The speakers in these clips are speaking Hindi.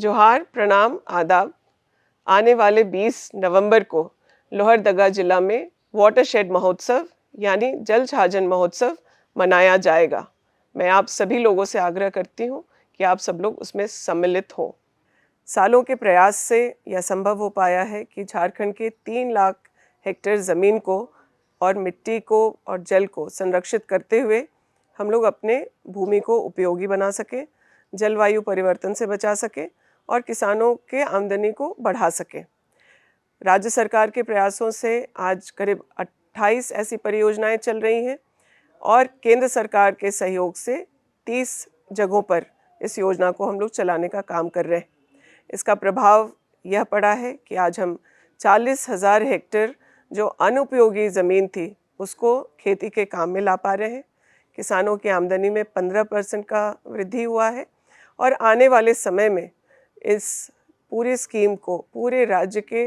जोहार, प्रणाम, आदाब। आने वाले 20 नवंबर को लोहरदगा जिला में वाटरशेड महोत्सव यानी जल छाजन महोत्सव मनाया जाएगा। मैं आप सभी लोगों से आग्रह करती हूँ कि आप सब लोग उसमें सम्मिलित हों। सालों के प्रयास से यह संभव हो पाया है कि झारखंड के 3 लाख हेक्टेयर ज़मीन को और मिट्टी को और जल को संरक्षित करते हुए हम लोग अपने भूमि को उपयोगी बना सकें, जलवायु परिवर्तन से बचा सकें और किसानों के आमदनी को बढ़ा सकें। राज्य सरकार के प्रयासों से आज करीब 28 ऐसी परियोजनाएं चल रही हैं और केंद्र सरकार के सहयोग से 30 जगहों पर इस योजना को हम लोग चलाने का काम कर रहे हैं। इसका प्रभाव यह पड़ा है कि आज हम 40,000 हेक्टेयर जो अनुपयोगी ज़मीन थी उसको खेती के काम में ला पा रहे हैं। किसानों की आमदनी में 15% का वृद्धि हुआ है और आने वाले समय में इस पूरी स्कीम को पूरे राज्य के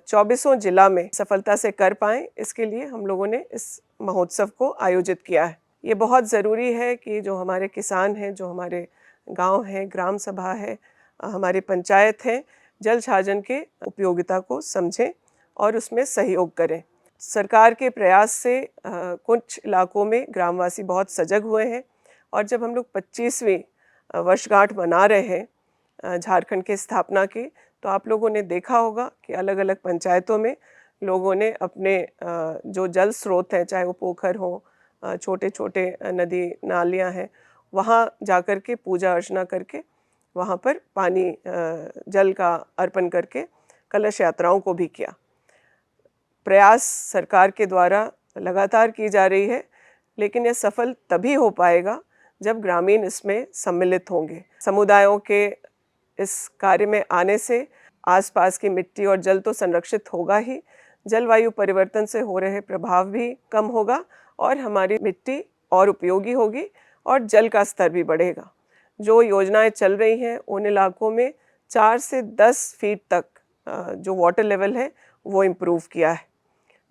24 जिला में सफलता से कर पाएँ, इसके लिए हम लोगों ने इस महोत्सव को आयोजित किया है। ये बहुत ज़रूरी है कि जो हमारे किसान हैं, जो हमारे गांव हैं, ग्राम सभा है, हमारी पंचायत हैं, जल छाजन के उपयोगिता को समझें और उसमें सहयोग करें। सरकार के प्रयास से कुछ इलाकों में ग्रामवासी बहुत सजग हुए हैं और जब हम लोग 25वीं वर्षगांठ मना रहे हैं झारखंड की स्थापना की, तो आप लोगों ने देखा होगा कि अलग-अलग पंचायतों में लोगों ने अपने जो जल स्रोत हैं, चाहे वो पोखर हो, छोटे-छोटे नदी नालियाँ हैं, वहाँ जाकर के पूजा अर्चना करके वहाँ पर पानी जल का अर्पण करके कलश यात्राओं को भी किया। प्रयास सरकार के द्वारा लगातार की जा रही है, लेकिन यह सफल तभी हो पाएगा जब ग्रामीण इसमें सम्मिलित होंगे। समुदायों के इस कार्य में आने से आसपास की मिट्टी और जल तो संरक्षित होगा ही, जलवायु परिवर्तन से हो रहे प्रभाव भी कम होगा और हमारी मिट्टी और उपयोगी होगी और जल का स्तर भी बढ़ेगा। जो योजनाएं चल रही हैं उन इलाकों में 4 से 10 फीट तक जो वाटर लेवल है वो इम्प्रूव किया है।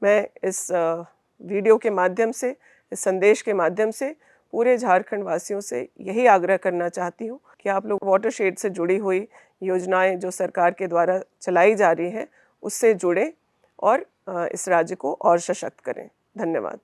मैं इस वीडियो के माध्यम से, इस संदेश के माध्यम से पूरे झारखंड वासियों से यही आग्रह करना चाहती हूँ कि आप लोग वाटरशेड से जुड़ी हुई योजनाएं जो सरकार के द्वारा चलाई जा रही हैं उससे जुड़ें और इस राज्य को और सशक्त करें। धन्यवाद।